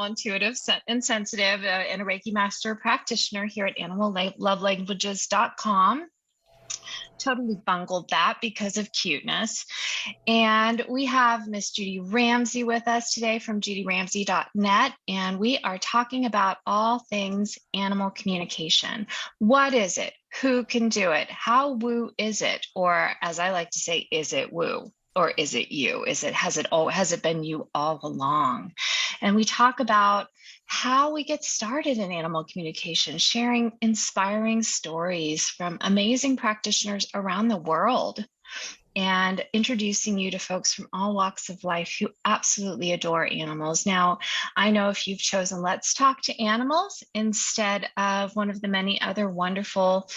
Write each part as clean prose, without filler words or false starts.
intuitive and sensitive, and a Reiki master practitioner here at animallovelanguages.com. Totally bungled that because of cuteness. And we have Miss Judy Ramsey with us today from judyramsey.net. And we are talking about all things animal communication. What is it? Who can do it? How woo is it? Or as I like to say, is it woo? Or is it you? Has it been you all along? And we talk about how we get started in animal communication, sharing inspiring stories from amazing practitioners around the world, and introducing you to folks from all walks of life who absolutely adore animals. Now, I know if you've chosen Let's Talk to Animals instead of one of the many other wonderful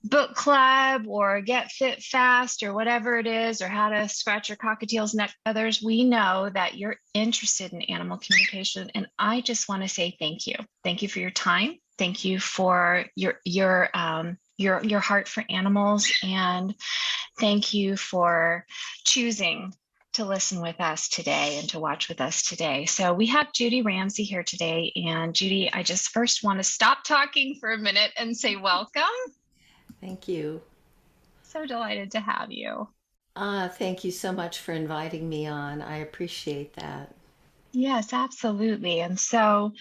book club or Get Fit Fast or whatever it is, or How to Scratch Your Cockatiel's Neck Feathers, we know that you're interested in animal communication. And I just want to say thank you. Thank you for your time. Thank you for your heart for animals. And thank you for choosing to listen with us today and to watch with us today. So we have Judy Ramsey here today. And Judy, I just first want to stop talking for a minute and say welcome. Thank you. So delighted to have you. Thank you so much for inviting me on. I appreciate that. Yes, absolutely. And so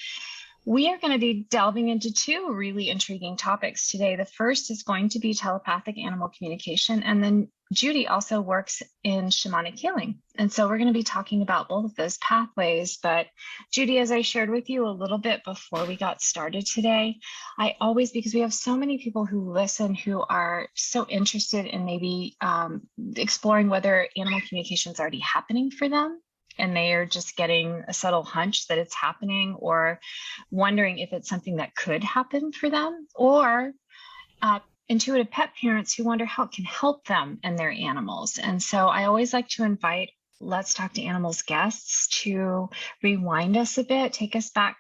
we are going to be delving into two really intriguing topics today. The first is going to be telepathic animal communication, and then Judy also works in shamanic healing. And so we're going to be talking about both of those pathways. But Judy, as I shared with you a little bit before we got started today, because we have so many people who listen who are so interested in maybe exploring whether animal communication is already happening for them, and they are just getting a subtle hunch that it's happening, or wondering if it's something that could happen for them, or intuitive pet parents who wonder how it can help them and their animals. And so I always like to invite Let's Talk to Animals guests to rewind us a bit, take us back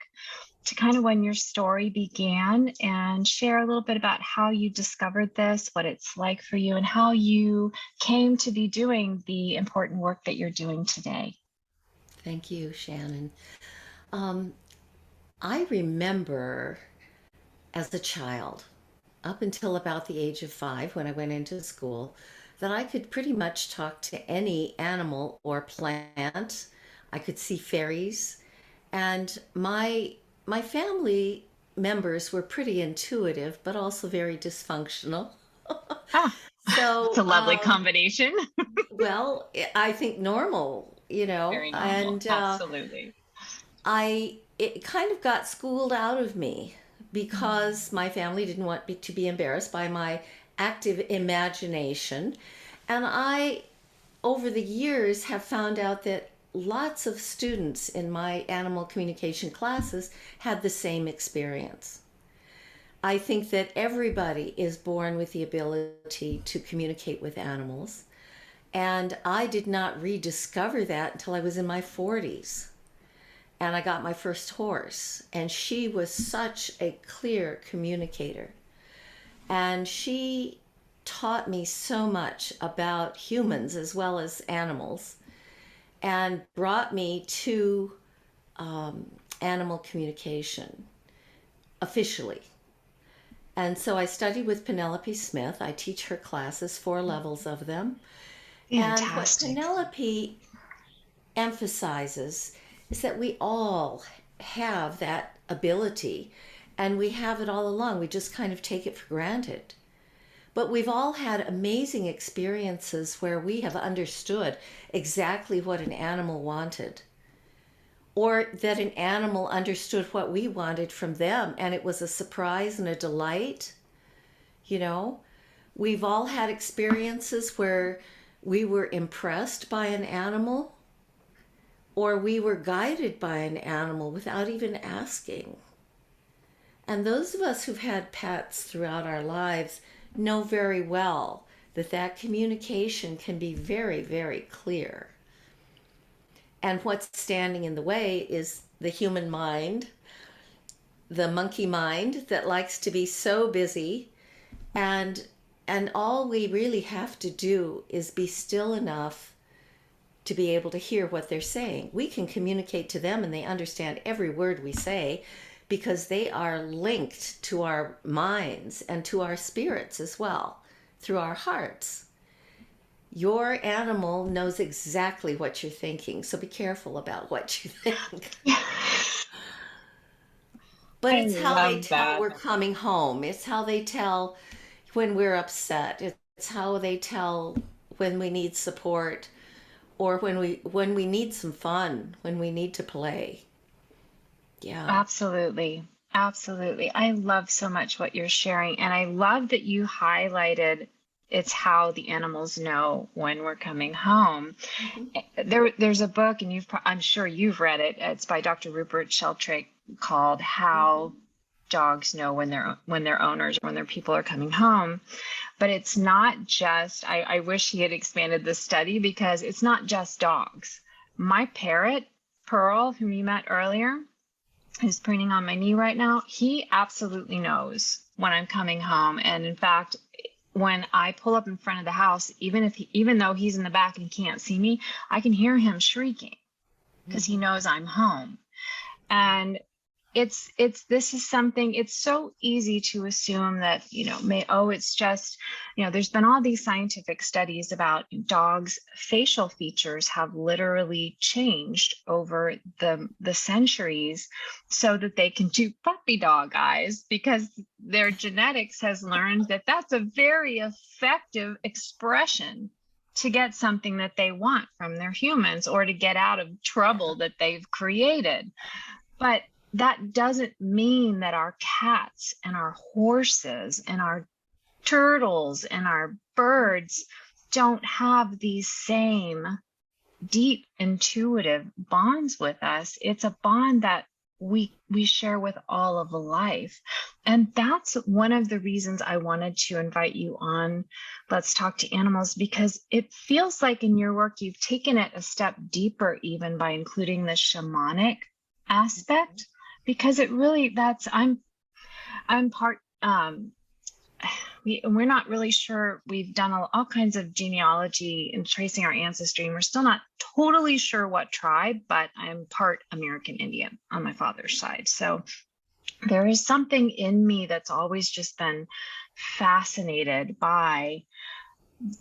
to kind of when your story began, and share a little bit about how you discovered this, what it's like for you, and how you came to be doing the important work that you're doing today. Thank you, Shannon. Um, I remember as a child, up until about the age of 5, when I went into school, that I could pretty much talk to any animal or plant. I could see fairies, and my family members were pretty intuitive, but also very dysfunctional. Ah, it's So, a lovely combination. well, I think normal, Very normal. and Absolutely. it kind of got schooled out of me because my family didn't want me to be embarrassed by my active imagination. And I, over the years, have found out that lots of students in my animal communication classes had the same experience. I think that everybody is born with the ability to communicate with animals. And I did not rediscover that until I was in my 40s. And I got my first horse. And she was such a clear communicator. And she taught me so much about humans as well as animals, and brought me to animal communication officially. And so I studied with Penelope Smith. I teach her classes, 4 levels of them. And what Fantastic. Penelope emphasizes is that we all have that ability, and we have it all along. We just kind of take it for granted. But we've all had amazing experiences where we have understood exactly what an animal wanted, or that an animal understood what we wanted from them, and it was a surprise and a delight. You know, we've all had experiences where we were impressed by an animal, or we were guided by an animal without even asking. And those of us who've had pets throughout our lives know very well that that communication can be very, very clear. And what's standing in the way is the human mind, the monkey mind that likes to be so busy, and all we really have to do is be still enough to be able to hear what they're saying. We can communicate to them and they understand every word we say because they are linked to our minds and to our spirits as well through our hearts. Your animal knows exactly what you're thinking, so be careful about what you think. But I it's how they love tell that. we're coming home. It's how they tell when we're upset. It's how they tell when we need support or when we need some fun, when we need to play. Yeah. Absolutely. Absolutely. I love so much what you're sharing. And I love that you highlighted it's how the animals know when we're coming home. Mm-hmm. There's a book, and I'm sure you've read it. It's by Dr. Rupert Sheldrake called How Dogs Know when their owners, when their people are coming home. But it's not just, I wish he had expanded this study because it's not just dogs. My parrot, Pearl, whom you met earlier, who's preening on my knee right now, he absolutely knows when I'm coming home. And in fact, when I pull up in front of the house, even though he's in the back and he can't see me, I can hear him shrieking because he knows I'm home. And this is something, it's so easy to assume that, it's just, there's been all these scientific studies about dogs' facial features have literally changed over the centuries so that they can do puppy dog eyes because their genetics has learned that that's a very effective expression to get something that they want from their humans or to get out of trouble that they've created. But that doesn't mean that our cats and our horses and our turtles and our birds don't have these same deep intuitive bonds with us. It's a bond that we share with all of life. And that's one of the reasons I wanted to invite you on Let's Talk to Animals, because it feels like in your work, you've taken it a step deeper, even by including the shamanic aspect, because it really, I'm part, we're not really sure. We've done all kinds of genealogy and tracing our ancestry, and we're still not totally sure what tribe, but I'm part American Indian on my father's side. So there is something in me that's always just been fascinated by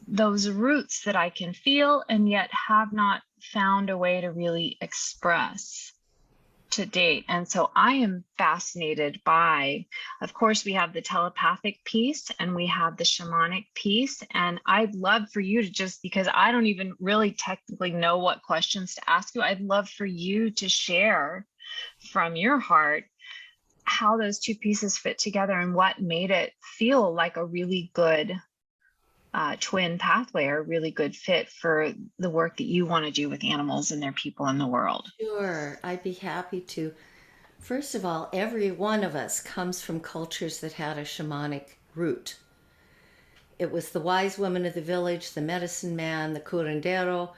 those roots that I can feel and yet have not found a way to really express to date. And so I am fascinated by, of course, we have the telepathic piece and we have the shamanic piece. And I'd love for you to just, because I don't even really technically know what questions to ask you, I'd love for you to share from your heart how those two pieces fit together and what made it feel like a really good twin pathway, or a really good fit for the work that you want to do with animals and their people in the world. Sure, I'd be happy to. First of all, every one of us comes from cultures that had a shamanic root. It was the wise woman of the village, the medicine man, the curandero.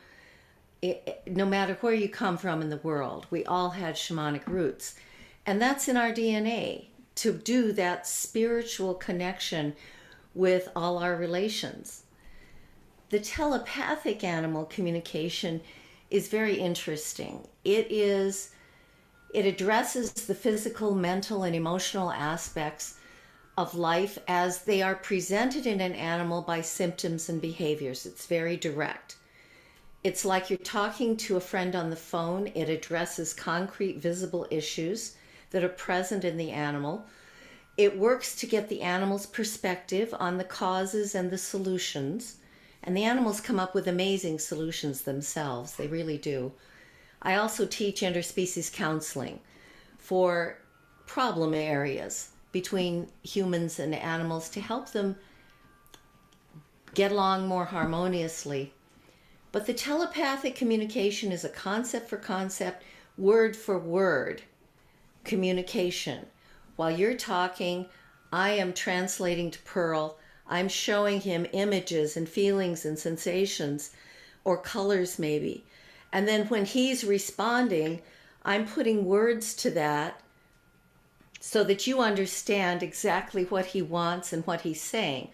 No matter where you come from in the world, we all had shamanic roots. And that's in our DNA, to do that spiritual connection with all our relations. The telepathic animal communication is very interesting. It addresses the physical, mental, and emotional aspects of life as they are presented in an animal by symptoms and behaviors. It's very direct. It's like you're talking to a friend on the phone. It addresses concrete, visible issues that are present in the animal. It works to get the animal's perspective on the causes and the solutions. And the animals come up with amazing solutions themselves. They really do. I also teach interspecies counseling for problem areas between humans and animals to help them get along more harmoniously. But the telepathic communication is a concept for concept, word for word communication. While you're talking, I am translating to Pearl. I'm showing him images and feelings and sensations, or colors maybe. And then when he's responding, I'm putting words to that so that you understand exactly what he wants and what he's saying.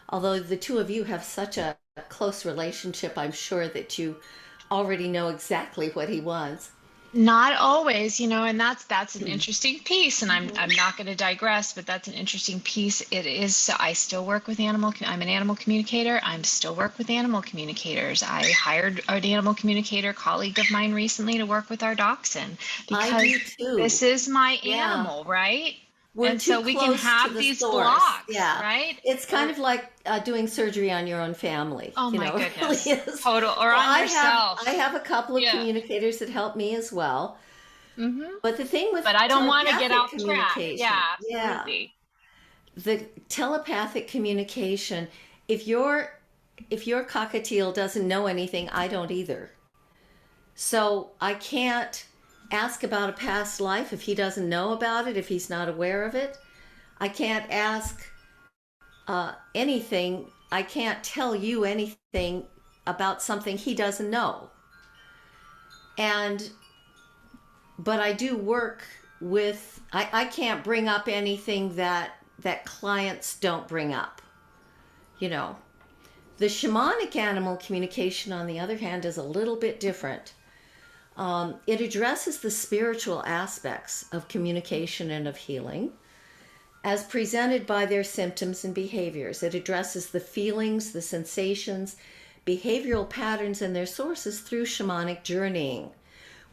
Although the two of you have such a close relationship, I'm sure that you already know exactly what he wants. Not always, and that's an Mm. interesting piece, and I'm Mhm. I'm not going to digress, but that's an interesting piece. It is. So I still work with I'm an animal communicator. I'm still work with animal communicators. I hired an animal communicator colleague of mine recently to work with our dachshund I because do too. this is my Yeah. animal, right? We're And too so we can close to have the these source. blocks, Yeah. right? It's kind Or of like doing surgery on your own family. oh You my know, it really goodness, is. total or So on I yourself. have a couple of Yeah. communicators that help me as well. Mm-hmm. But the thing with But I don't want to get telepathic off track. Yeah, communication, yeah, absolutely. the telepathic communication, if your cockatiel doesn't know anything, I don't either. So I can't ask about a past life if he doesn't know about it, if he's not aware of it. I can't ask anything. I can't tell you anything about something he doesn't know. And but I do work with. I can't bring up anything that clients don't bring up. You know, the shamanic animal communication, on the other hand, is a little bit different. It addresses the spiritual aspects of communication and of healing as presented by their symptoms and behaviors. It addresses the feelings, the sensations, behavioral patterns, and their sources through shamanic journeying,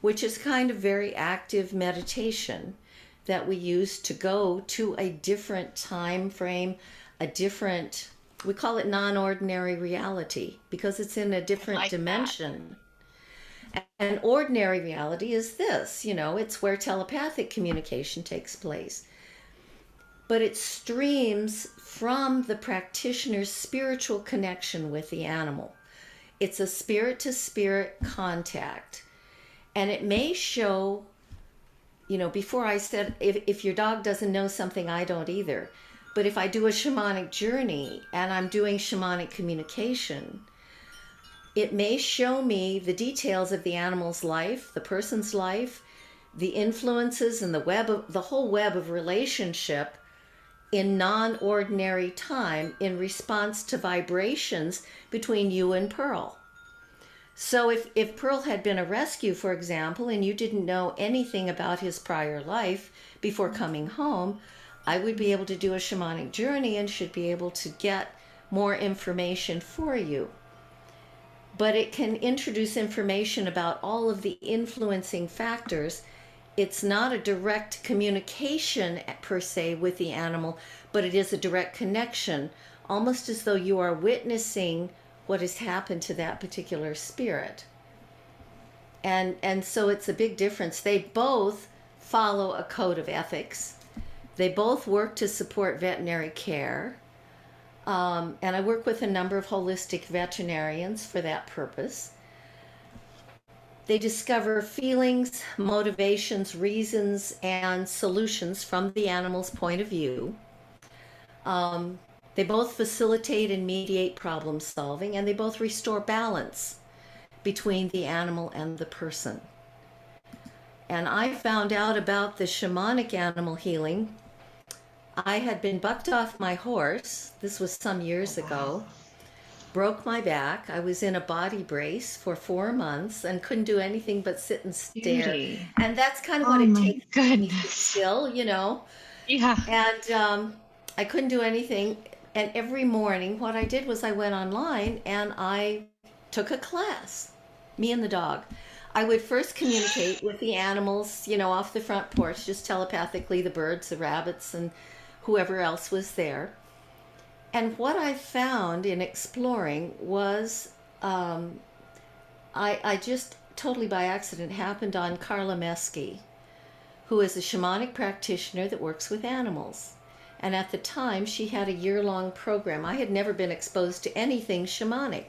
which is kind of very active meditation that we use to go to a different time frame, a different, we call it non-ordinary reality because it's in a I different like that. dimension. And ordinary reality is this, it's where telepathic communication takes place. But it streams from the practitioner's spiritual connection with the animal. It's a spirit to spirit contact. And it may show, before I said, if your dog doesn't know something, I don't either. But if I do a shamanic journey and I'm doing shamanic communication, it may show me the details of the animal's life, the person's life, the influences and the whole web of relationship in non-ordinary time in response to vibrations between you and Pearl. So if Pearl had been a rescue, for example, and you didn't know anything about his prior life before coming home, I would be able to do a shamanic journey and should be able to get more information for you. But it can introduce information about all of the influencing factors. It's not a direct communication per se with the animal, but it is a direct connection, almost as though you are witnessing what has happened to that particular spirit. And so it's a big difference. They both follow a code of ethics. They both work to support veterinary care. And I work with a number of holistic veterinarians for that purpose. They discover feelings, motivations, reasons, and solutions from the animal's point of view. They both facilitate and mediate problem solving, and they both restore balance between the animal and the person. And I found out about the shamanic animal healing. I had been bucked off my horse. This was some Oh, years wow. ago. Broke my back. I was in a body brace for 4 months and couldn't do anything but sit and stare. Beauty. And that's kind of what Oh it my takes to keep me goodness. still. Yeah. And I couldn't do anything. And every morning, what I did was I went online and I took a class, me and the dog. I would first communicate with the animals, off the front porch, just telepathically, the birds, the rabbits, and whoever else was there. And what I found in exploring was I just totally by accident happened on Carla Mesky, who is a shamanic practitioner that works with animals. And at the time, she had a year-long program. I had never been exposed to anything shamanic.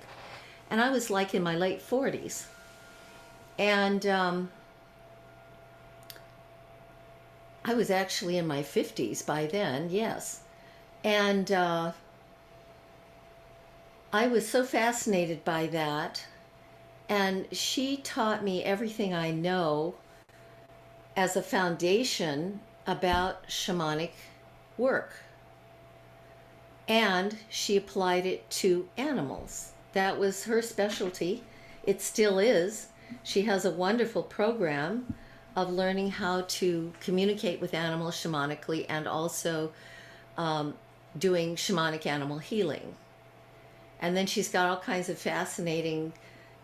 And I was like in my late 40s. And I was actually in my 50s by then, yes. And I was so fascinated by that. And she taught me everything I know as a foundation about shamanic work. And she applied it to animals. That was her specialty. it still is. She has a wonderful program of learning how to communicate with animals shamanically, and also doing shamanic animal healing. And then she's got all kinds of fascinating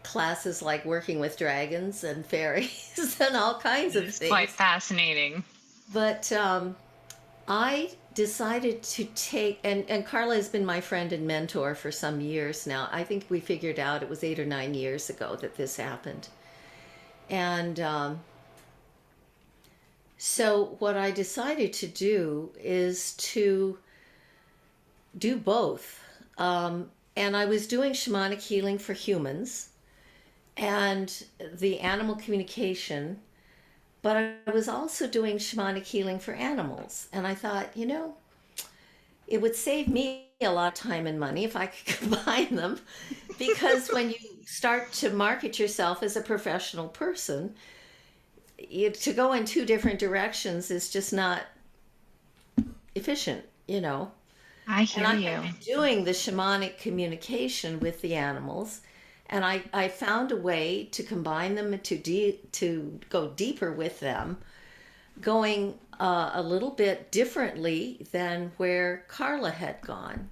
classes, like working with dragons and fairies and all kinds of It's things. quite fascinating. But I decided to take, and Carla has been my friend and mentor for some years now. I think we figured out it was 8 or 9 years ago that this happened. And so what I decided to do is to do both. And I was doing shamanic healing for humans and the animal communication, but I was also doing shamanic healing for animals. And I thought, it would save me a lot of time and money if I could combine them, because when you start to market yourself as a professional person, to go in two different directions is just not efficient, I hear And you. I've been doing the shamanic communication with the animals, and I found a way to combine them, to go deeper with them, going a little bit differently than where Carla had gone.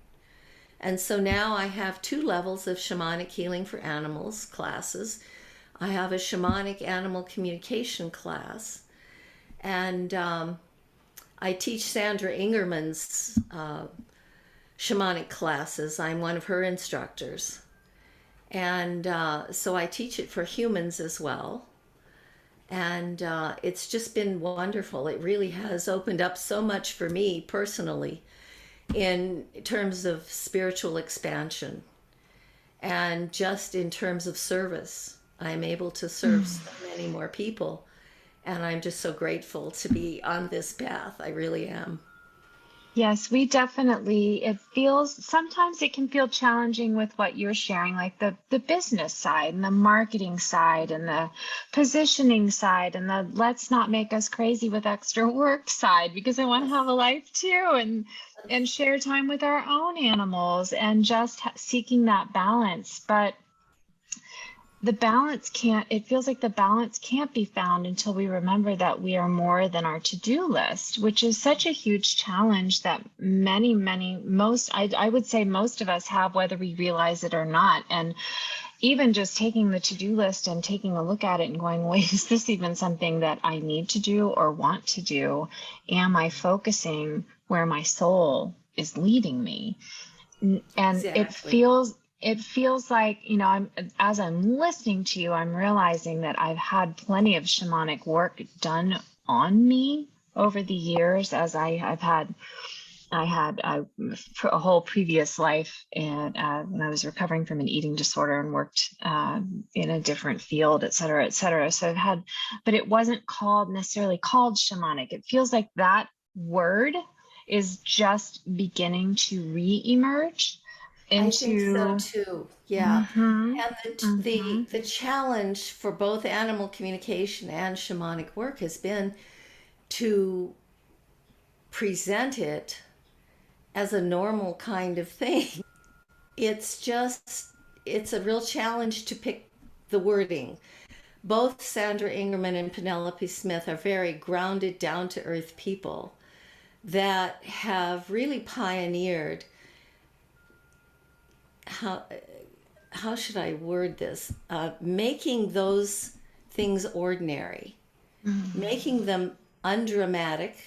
And so now I have 2 levels of shamanic healing for animals classes. I have a shamanic animal communication class, and I teach Sandra Ingerman's shamanic classes. I'm one of her instructors. And so I teach it for humans as well. And it's just been wonderful. It really has opened up so much for me personally in terms of spiritual expansion and just in terms of service. I'm able to serve so many more people. And I'm just so grateful to be on this path. I really am. Yes, sometimes it can feel challenging with what you're sharing, like the business side and the marketing side and the positioning side and the let's not make us crazy with extra work side, because I want to have a life too, and share time with our own animals, and just seeking that balance. But it feels like the balance can't be found until we remember that we are more than our to-do list, which is such a huge challenge that I would say most of us have, whether we realize it or not. And even just taking the to-do list and taking a look at it and going, wait, is this even something that I need to do or want to do? Am I focusing where my soul is leading me? And Exactly. it feels like, as I'm listening to you, I'm realizing that I've had plenty of shamanic work done on me over the years, as I had a whole previous life, and when I was recovering from an eating disorder and worked in a different field, et cetera, et cetera. So but it wasn't necessarily called shamanic. It feels like that word is just beginning to re-emerge I think so into. too. Yeah. Mhm, And mhm. the challenge for both animal communication and shamanic work has been to present it as a normal kind of thing. It's a real challenge to pick the wording. Both Sandra Ingerman and Penelope Smith are very grounded, down to earth people that have really pioneered how should I word this? Making those things ordinary, making them undramatic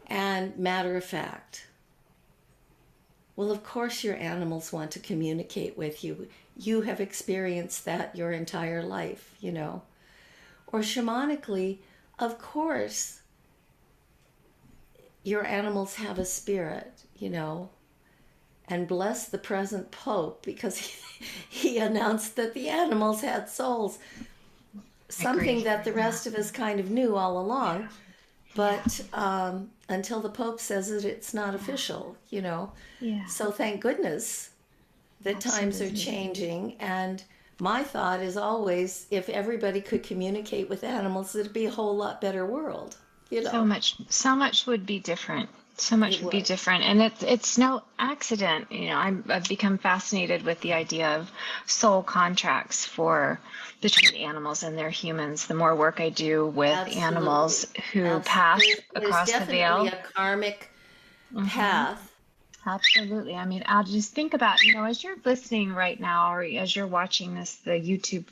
and matter of fact. Well, of course, your animals want to communicate with you. You have experienced that your entire life, Or shamanically, of course, your animals have a spirit. And bless the present Pope, because he announced that the animals had souls. Something Agree. that the rest of us kind of knew all along. Yeah. But until the Pope says it, it's not official. Yeah. So thank goodness that times are Absolutely. changing. And my thought is always, if everybody could communicate with animals, it'd be a whole lot better world. So much would be different. So much It would be would. different, and it's no accident. I've become fascinated with the idea of soul contracts for between animals and their humans. The more work I do with animals Absolutely. who pass There's across the definitely veil. a karmic Hmm. path. Absolutely. I mean, I'll just think about, as you're listening right now, or as you're watching the YouTube,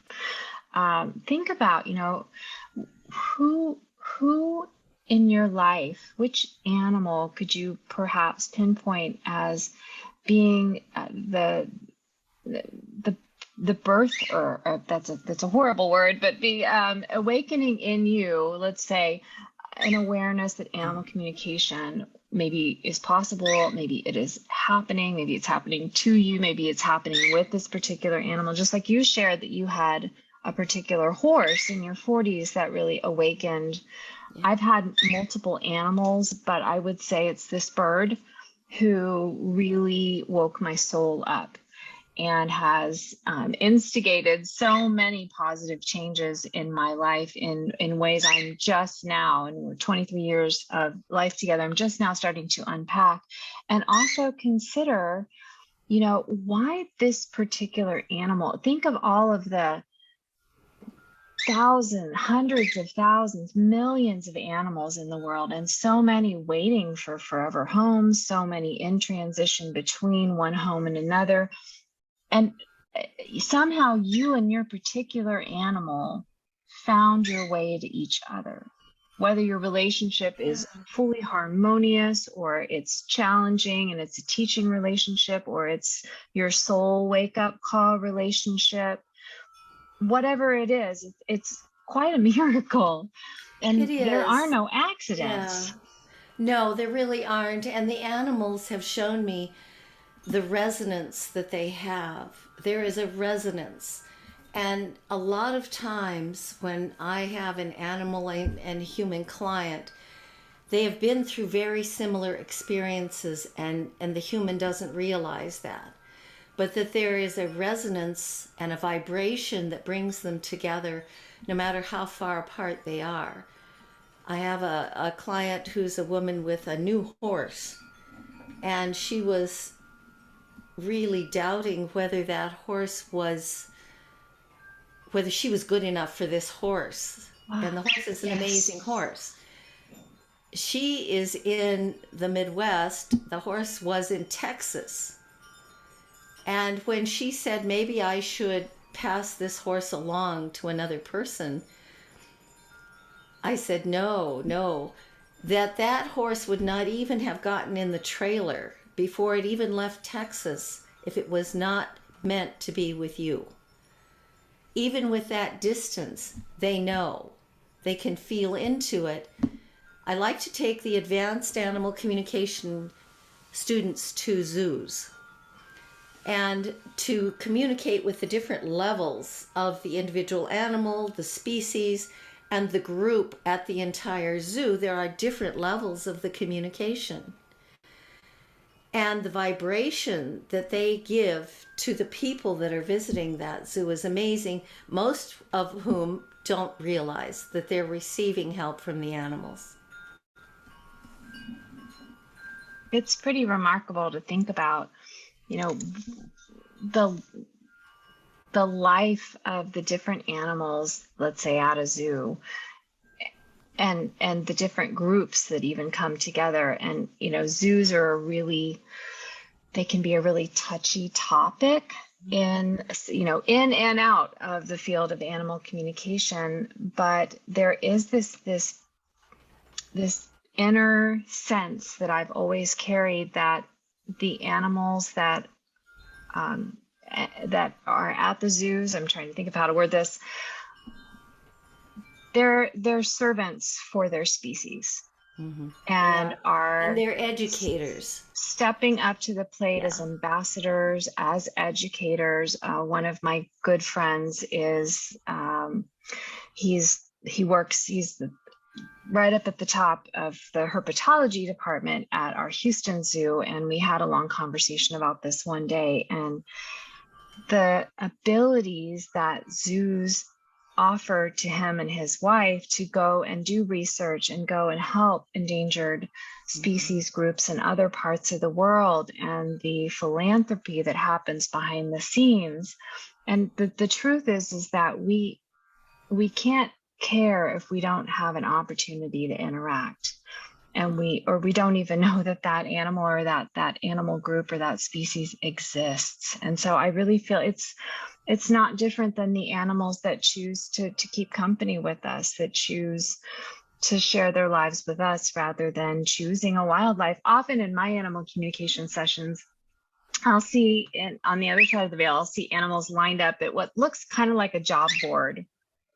think about, who in your life, which animal could you perhaps pinpoint as being the the birth, or that's a horrible word, but the awakening in you, let's say, an awareness that animal communication maybe is possible, maybe it is happening, maybe it's happening to you, maybe it's happening with this particular animal, just like you shared that you had a particular horse in your 40s that really awakened. Yeah. I've had multiple animals, but I would say it's this bird who really woke my soul up and has instigated so many positive changes in my life in ways I'm just now, and we're 23 years of life together, I'm just now starting to unpack and also consider, why this particular animal. Think of all of the thousands, hundreds of thousands, millions of animals in the world, and so many waiting for forever homes, so many in transition between one home and another. And somehow you and your particular animal found your way to each other. Whether your relationship is fully harmonious, or it's challenging and it's a teaching relationship, or it's your soul wake up call relationship, whatever it is, it's quite a miracle. It And there are is. no Yeah. accidents. No, there really aren't. And the animals have shown me the resonance that they have. There is a resonance. And a lot of times when I have an animal and human client, they have been through very similar experiences, and the human doesn't realize that. But that there is a resonance and a vibration that brings them together no matter how far apart they are. I have a client who's a woman with a new horse, and she was really doubting whether she was good enough for this horse. And the horse is an amazing Yes. horse. She is in the Midwest. The horse was in Texas. And when she said maybe I should pass this horse along to another person, I said no, no. That horse would not even have gotten in the trailer before it even left Texas if it was not meant to be with you. Even with that distance, they know. They can feel into it. I like to take the advanced animal communication students to zoos and to communicate with the different levels of the individual animal, the species, and the group at the entire zoo. There are different levels of the communication. And the vibration that they give to the people that are visiting that zoo is amazing, most of whom don't realize that they're receiving help from the animals. It's pretty remarkable to think about, the the life of the different animals, let's say at a zoo, and the different groups that even come together. And zoos are they can be a really touchy topic in and out of the field of animal communication. But there is this inner sense that I've always carried, that the animals that are at the zoos, I'm trying to think of how to word this, they're servants for their species. Mm-hmm. And Yeah. are And they're educators. stepping up to the plate as ambassadors, as educators. One of my good friends is he's right up at the top of the herpetology department at our Houston Zoo, and we had a long conversation about this one day, and the abilities that zoos offered to him and his wife to go and do research and go and help endangered species groups in other parts of the world, and the philanthropy that happens behind the scenes. And the truth is that we can't care if we don't have an opportunity to interact, and we don't even know that animal or that animal group or that species exists. And so I really feel it's not different than the animals that choose to keep company with us, that choose to share their lives with us rather than choosing a wildlife. Often in my animal communication sessions, I'll see, on the other side of the veil, I'll see animals lined up at what looks kind of like a job board,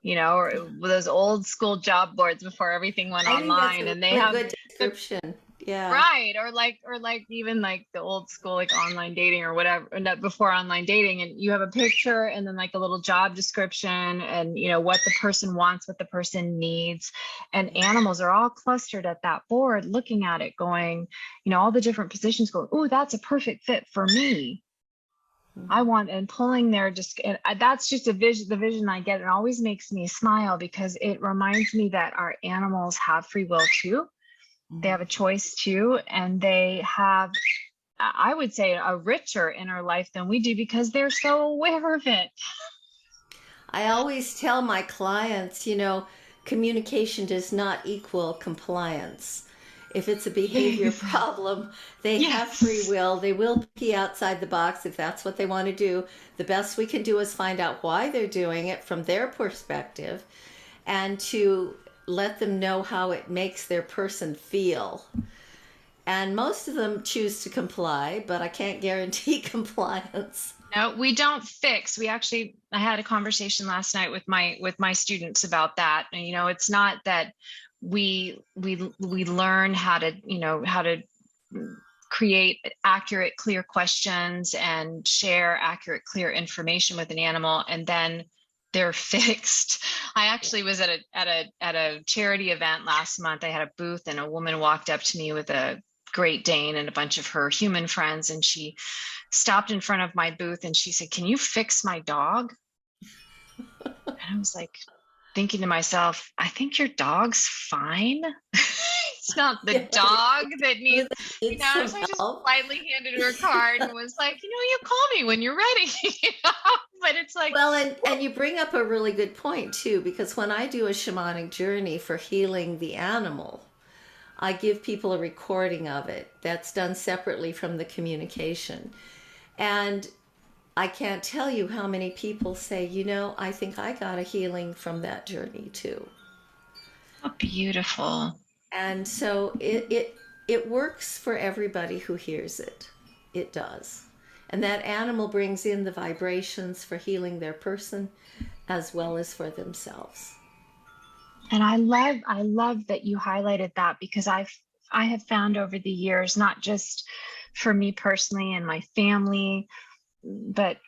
or those old school job boards before everything went online, and they have good description. Yeah. Right. Or like even like the old school, like online dating or whatever, before online dating, and you have a picture and then like a little job description and, what the person wants, what the person needs. And animals are all clustered at that board, looking at it going, all the different positions going, oh, that's a perfect fit for me. I want, and pulling their that's just the vision I get. It always makes me smile because it reminds me that our animals have free will too. They have a choice too, and they have, I would say, a richer inner life than we do because they're so aware of it. I always tell my clients, communication does not equal compliance. If it's a behavior problem, they have free will. They will be outside the box if that's what they want to do. The best we can do is find out why they're doing it from their perspective and to let them know how it makes their person feel. And most of them choose to comply, but I can't guarantee compliance. No, we don't fix. I had a conversation last night with my students about that. And, it's not that we learn how to create accurate, clear questions and share accurate, clear information with an animal, and then they're fixed. I actually was at a charity event last month. I had a booth, and a woman walked up to me with a Great Dane and a bunch of her human friends, and she stopped in front of my booth and she said, "Can you fix my dog?" And I was like thinking to myself, I think your dog's fine. It's not the dog that needs, so I just politely handed her a card and was like, you call me when you're ready. But it's like, well, and you bring up a really good point too, because when I do a shamanic journey for healing the animal, I give people a recording of it that's done separately from the communication. And I can't tell you how many people say, I think I got a healing from that journey too. Oh, beautiful. And so it works for everybody who hears it. It does. And that animal brings in the vibrations for healing their person as well as for themselves. And I love that you highlighted that, because I have found over the years, not just for me personally and my family, but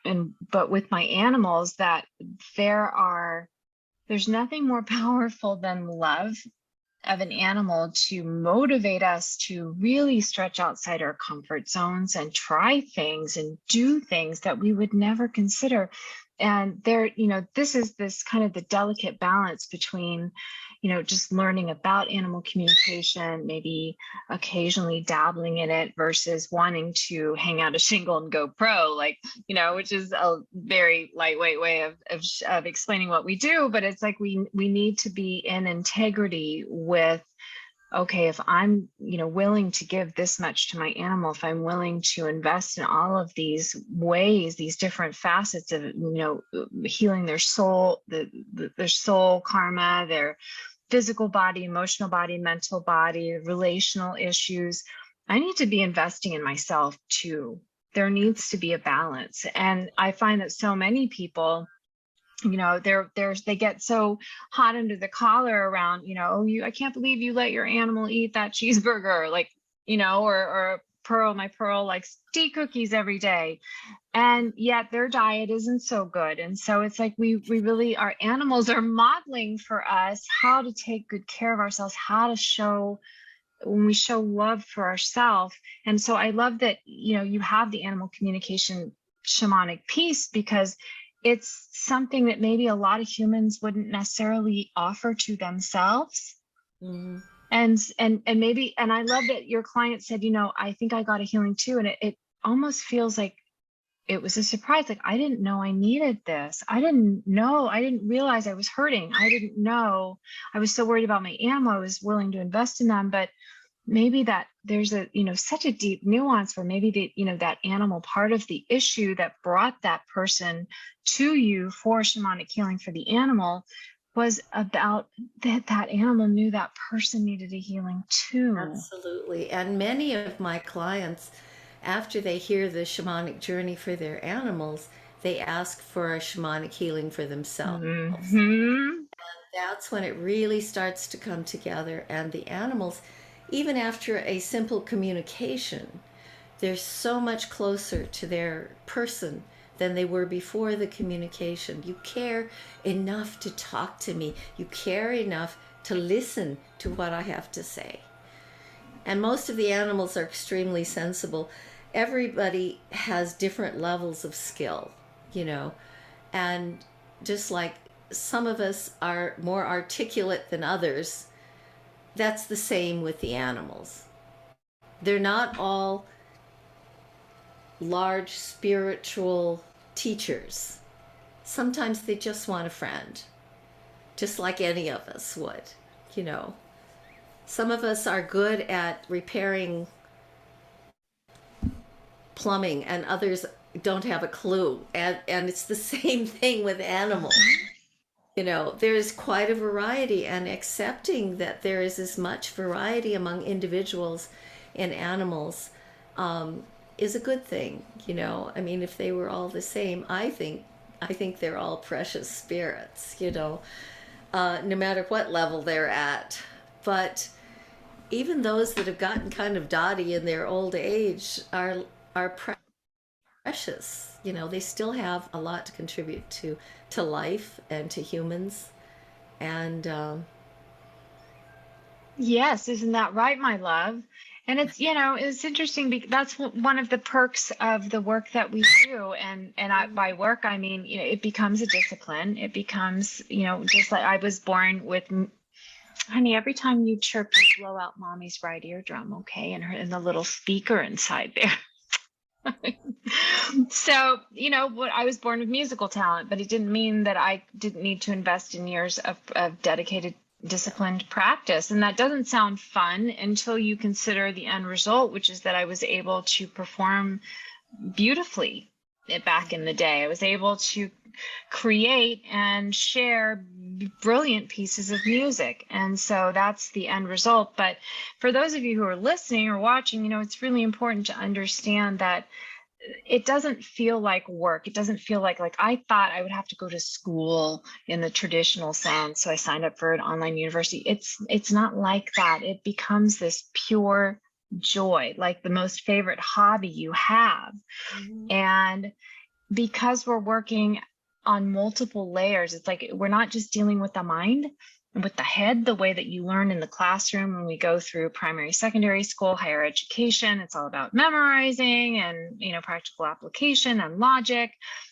with my animals, that there's nothing more powerful than love of an animal to motivate us to really stretch outside our comfort zones and try things and do things that we would never consider. And this is this kind of the delicate balance between, just learning about animal communication, maybe occasionally dabbling in it, versus wanting to hang out a shingle and go pro, which is a very lightweight way of explaining what we do. But it's like we need to be in integrity with, okay, if I'm, willing to give this much to my animal, if I'm willing to invest in all of these ways, these different facets of, healing their soul, their soul karma, their physical body, emotional body, mental body, relational issues, I need to be investing in myself too. There needs to be a balance. And I find that so many people, they get so hot under the collar around, I can't believe you let your animal eat that cheeseburger, or my Pearl likes tea cookies every day. And yet their diet isn't so good. And so it's like we really, our animals are modeling for us how to take good care of ourselves, how to show, when we show love for ourselves. And so I love that, you have the animal communication shamanic piece, because it's something that maybe a lot of humans wouldn't necessarily offer to themselves. Mm-hmm. And maybe, and I love that your client said, you know, I think I got a healing too. And it almost feels like it was a surprise. Like, I didn't know I needed this. I didn't realize I was hurting. I didn't know. I was so worried about my animal. I was willing to invest in them, but maybe that there's a, you know, such a deep nuance where maybe the, you know, that animal part of the issue that brought that person to you for shamanic healing for the animal was about that animal knew that person needed a healing too. Absolutely. And many of my clients, after they hear the shamanic journey for their animals, they ask for a shamanic healing for themselves. Mm-hmm. That's when it really starts to come together. And the animals, even after a simple communication, they're so much closer to their person than they were before the communication. You care enough to talk to me. You care enough to listen to what I have to say. And most of the animals are extremely sensible. Everybody has different levels of skill, you know, and just like some of us are more articulate than others, that's the same with the animals. They're not all large spiritual teachers. Sometimes they just want a friend, just like any of us would, you know. Some of us are good at repairing plumbing and others don't have a clue. And it's the same thing with animals. You know, there's quite a variety, and accepting that there is as much variety among individuals and animals is a good thing. You know, I mean, if they were all the same, I think they're all precious spirits, you know, no matter what level they're at. But even those that have gotten kind of dotty in their old age are precious. You know, they still have a lot to contribute to life and to humans. And Yes, isn't that right, my love? And it's, you know, it's interesting because that's one of the perks of the work that we do. By work, I mean, you know, it becomes a discipline. It becomes, you know, just like I was born with, honey, every time you chirp, you blow out mommy's right eardrum, okay? And the little speaker inside there. So, you know, I was born with musical talent, but it didn't mean that I didn't need to invest in years of dedicated, disciplined practice. And that doesn't sound fun until you consider the end result, which is that I was able to perform beautifully back in the day. I was able to create and share brilliant pieces of music. And so that's the end result. But for those of you who are listening or watching, you know, it's really important to understand that it doesn't feel like work. It doesn't feel like I thought I would have to go to school in the traditional sense. So I signed up for an online university. It's not like that. It becomes this pure joy, like the most favorite hobby you have. Mm-hmm. And because we're working on multiple layers, it's like we're not just dealing with the mind and with the head, the way that you learn in the classroom when we go through primary, secondary school, higher education. It's all about memorizing and, you know, practical application and logic.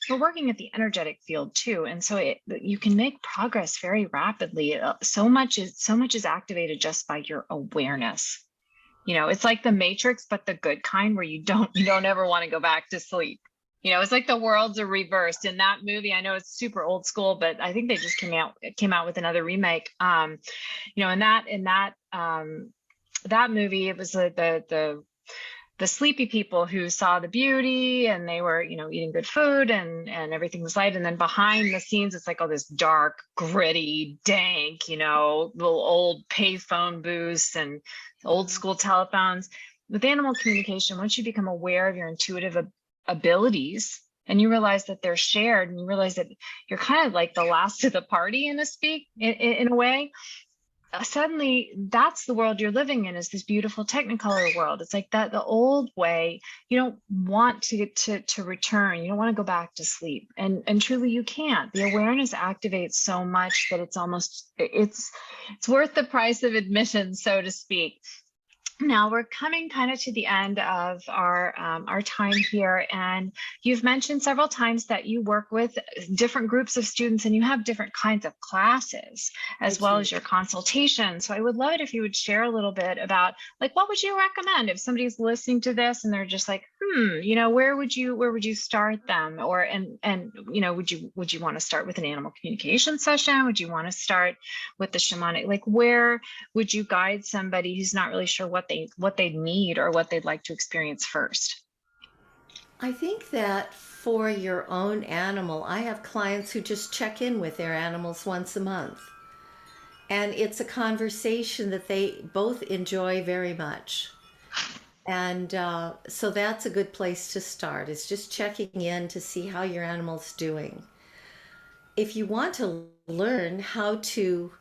We're working at the energetic field too. And so you can make progress very rapidly. So much is activated just by your awareness. You know, it's like the Matrix, but the good kind, where you don't ever want to go back to sleep. You know, it's like the worlds are reversed in that movie. I know it's super old school, but I think they just came out with another remake. You know, in that movie, it was the sleepy people who saw the beauty, and they were, you know, eating good food and everything was light. And then behind the scenes, it's like all this dark, gritty, dank, you know, little old payphone booths and old school telephones. With animal communication, once you become aware of your intuitive abilities and you realize that they're shared, and you realize that you're kind of like the last of the party in a way, suddenly that's the world you're living in, is this beautiful technicolor world. It's like that the old way, you don't want to return. You don't want to go back to sleep, and truly you can't. The awareness activates so much that it's worth the price of admission, so to speak. Now we're coming kind of to the end of our time here, and you've mentioned several times that you work with different groups of students and you have different kinds of classes I as well do. as your consultation. So I would love it if you would share a little bit about, like, what would you recommend if somebody's listening to this and they're just like, where would you start them? Or and would you want to start with an animal communication session? Would you want to start with the shamanic? Like, where would you guide somebody who's not really sure what they need or what they'd like to experience first? I think that for your own animal, I have clients who just check in with their animals once a month. And it's a conversation that they both enjoy very much. And so that's a good place to start, is just checking in to see how your animal's doing. If you want to learn how to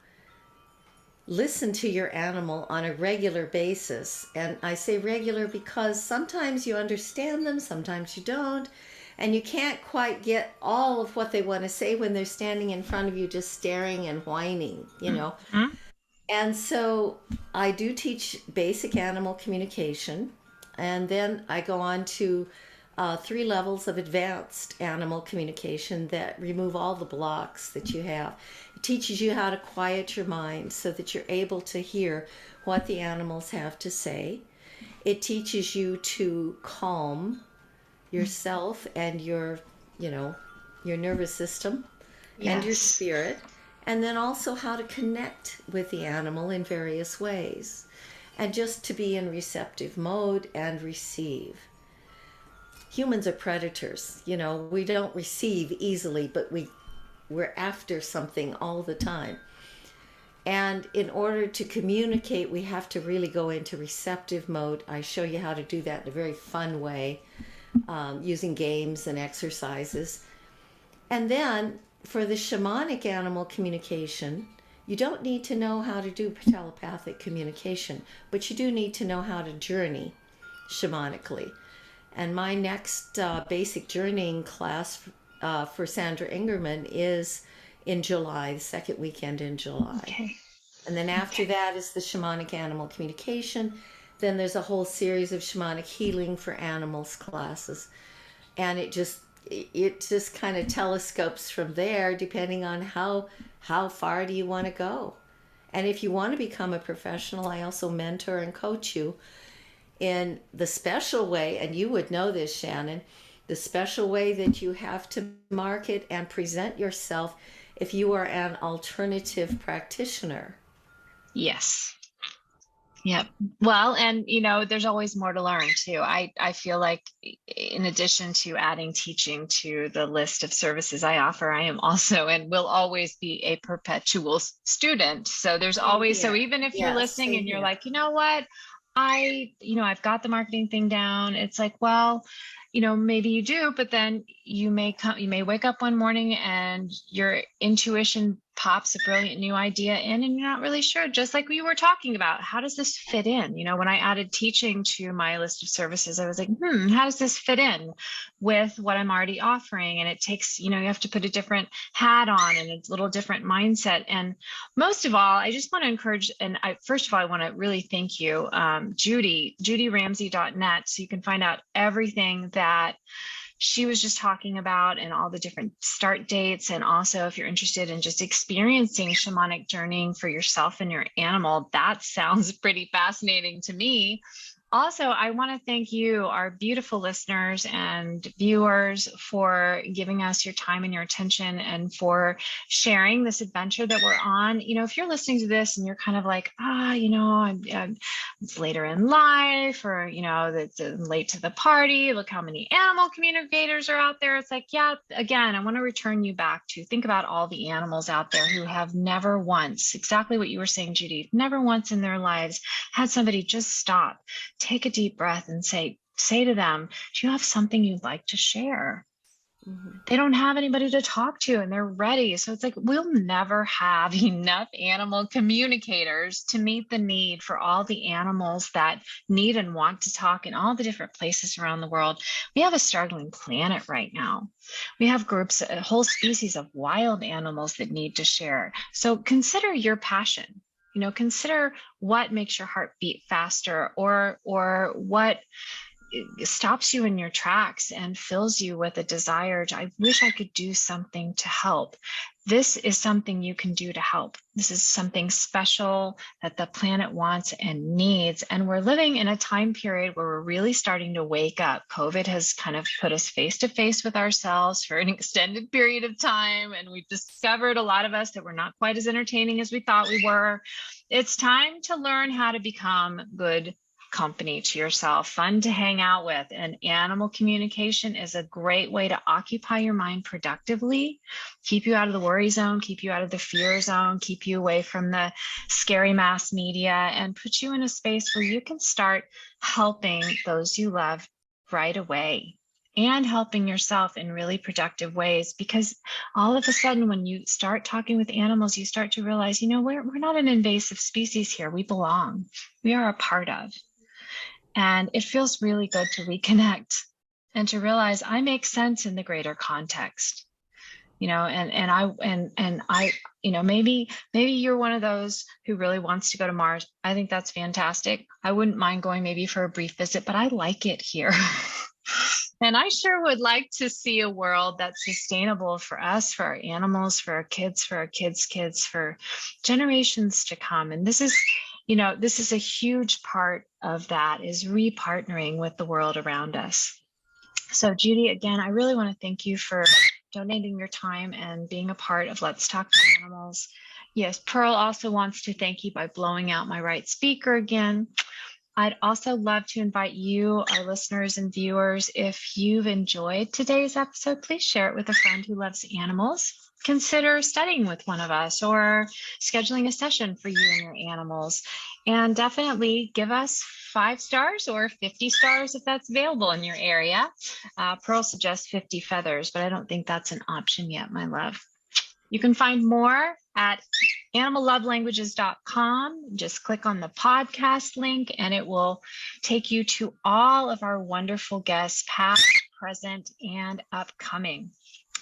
listen to your animal on a regular basis, and I say regular because sometimes you understand them, sometimes you don't, and you can't quite get all of what they want to say when they're standing in front of you just staring and whining. Mhm. And so I do teach basic animal communication, and then I go on to 3 levels of advanced animal communication that remove all the blocks that you have. It teaches you how to quiet your mind so that you're able to hear what the animals have to say. It teaches you to calm yourself and your nervous system and your Yes. spirit, and then also how to connect with the animal in various ways, and just to be in receptive mode and receive. Humans are predators. We don't receive easily, but we're after something all the time. And in order to communicate, we have to really go into receptive mode. I show you how to do that in a very fun way, using games and exercises. And then for the shamanic animal communication, you don't need to know how to do telepathic communication, but you do need to know how to journey shamanically. And my next basic journeying class for Sandra Ingerman is in July, the second weekend in July. Okay. And then after that is the shamanic animal communication. Then there's a whole series of shamanic healing for animals classes. And it just kind of telescopes from there, depending on how far do you want to go. And if you want to become a professional, I also mentor and coach you in the special way, and you would know this, Shannon, the special way that you have to market and present yourself if you are an alternative practitioner. Yes. Yep. Well, and there's always more to learn too. I feel like in addition to adding teaching to the list of services I offer, I am also and will always be a perpetual student. So there's Same always, so here. even if you're Yes, listening same and you're here. like, you know what, I've got the marketing thing down. It's like, well, maybe you do, but then you may wake up one morning and your intuition pops a brilliant new idea in and you're not really sure, just like we were talking about, how does this fit in? When I added teaching to my list of services, I was like, how does this fit in with what I'm already offering? And it takes, you have to put a different hat on and a little different mindset. And most of all, I just want to encourage, and first of all, I want to really thank you, judyramsey.net, so you can find out everything that she was just talking about and all the different start dates. And also, if you're interested in just experiencing shamanic journeying for yourself and your animal, that sounds pretty fascinating to me. Also, I want to thank you, our beautiful listeners and viewers, for giving us your time and your attention and for sharing this adventure that we're on. If you're listening to this and you're kind of like, it's later in life, or, it's late to the party, look how many animal communicators are out there. It's like, yeah, again, I want to return you back to think about all the animals out there who have never once, exactly what you were saying, Judy, never once in their lives had somebody just stop, take a deep breath and say to them, do you have something you'd like to share? Mm-hmm. They don't have anybody to talk to and they're ready. So it's like, we'll never have enough animal communicators to meet the need for all the animals that need and want to talk in all the different places around the world. We have a struggling planet right now. We have groups, whole species of wild animals that need to share. So consider your passion. consider what makes your heart beat faster, or what stops you in your tracks and fills you with a desire to, I wish I could do something to help. This is something you can do to help. This is something special that the planet wants and needs. And we're living in a time period where we're really starting to wake up. COVID has kind of put us face to face with ourselves for an extended period of time. And we've discovered, a lot of us, that we're not quite as entertaining as we thought we were. It's time to learn how to become good company to yourself, fun to hang out with. And animal communication is a great way to occupy your mind productively, keep you out of the worry zone, keep you out of the fear zone, keep you away from the scary mass media, and put you in a space where you can start helping those you love right away, and helping yourself in really productive ways. Because all of a sudden, when you start talking with animals, you start to realize, we're not an invasive species here. We belong. We are a part of. And it feels really good to reconnect and to realize I make sense in the greater context, and I, maybe you're one of those who really wants to go to Mars. I think that's fantastic. I wouldn't mind going maybe for a brief visit, but I like it here. And I sure would like to see a world that's sustainable for us, for our animals, for our kids, kids, for generations to come. And this is a huge part of that, is repartnering with the world around us. So Judy, again, I really want to thank you for donating your time and being a part of Let's Talk to Animals. Yes, Pearl also wants to thank you by blowing out my right speaker again. I'd also love to invite you, our listeners and viewers, if you've enjoyed today's episode, please share it with a friend who loves animals. Consider studying with one of us, or scheduling a session for you and your animals. And definitely give us 5 stars or 50 stars if that's available in your area. Pearl suggests 50 feathers, but I don't think that's an option yet, my love. You can find more at animallovelanguages.com. Just click on the podcast link and it will take you to all of our wonderful guests, past, present, and upcoming.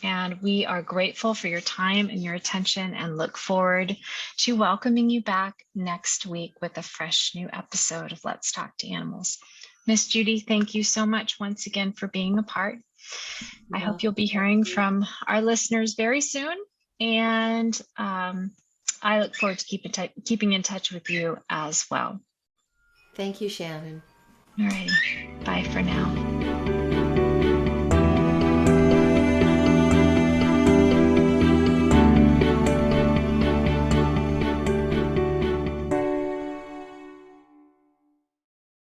And we are grateful for your time and your attention, and look forward to welcoming you back next week with a fresh new episode of Let's Talk to Animals. Miss Judy, thank you so much once again for being a part. I hope you'll be hearing from our listeners very soon. And I look forward to keeping in touch with you as well. Thank you, Shannon. All righty. Bye for now.